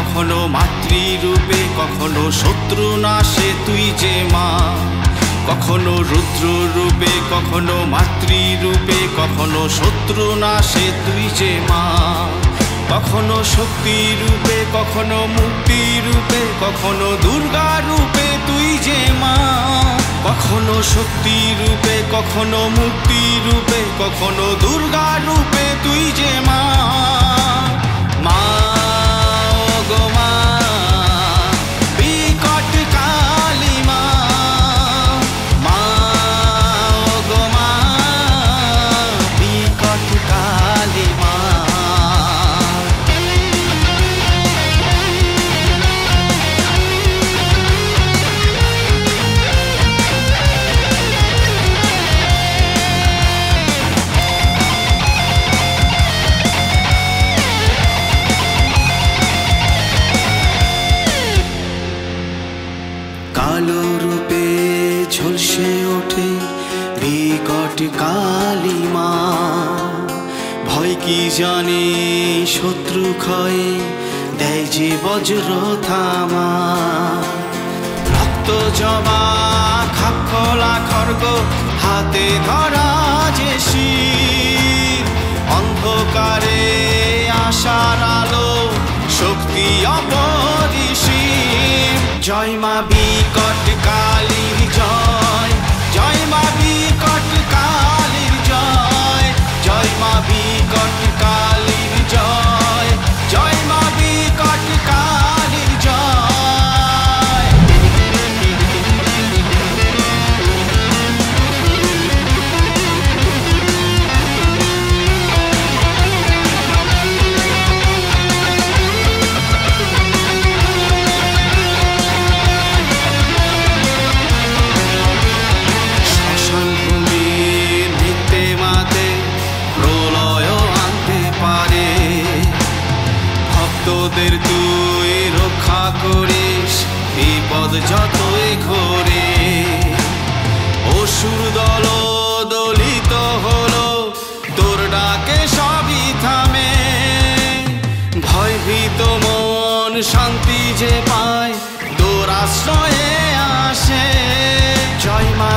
কখনো মাতৃরূপে, কখনো শত্রু নাশে তুই যে মা। কখনো রুদ্র রূপে, কখনো মাতৃরূপে, কখনো শত্রু নাশে তুই যে মা। কখনো শক্তি রূপে, কখনো মুক্তি রূপে, কখনো দুর্গা রূপে তুই যে মা। কখনো শক্তি রূপে, কখনো মুক্তি রূপে, কখনো দুর্গা রূপে তুই যে মা। মা ও গো মা, বিকট কালী মা। মা ও গো মা, বিকট কালী মা। কালো রূপে ঝলসে ওঠে বিকট কালী মা। ভয় কি জানে শত্রু ক্ষয়ে দেয় যে বজ্র থামা। রক্ত জবা খাপখোলা খড়গ, হাতে ধরা যে শির। অন্ধকারে আশার আলো, শক্তি অপরিসীম। জয় মা বিকট কালীর জয়, জয় মা বিকট কালীর জয়, জয় মা বিকট কালীর জয়, জয় মা বিকট কালীর জয়। ভক্তদের তুই রক্ষা করিস বিপদ যতই ঘোরে। অসুর দল দলিত হলো, তোর ডাকে সবই থামে। ভয়ভীত মন শান্তি যে পায়, তোর আশ্রয়ে আসে। জয় মা।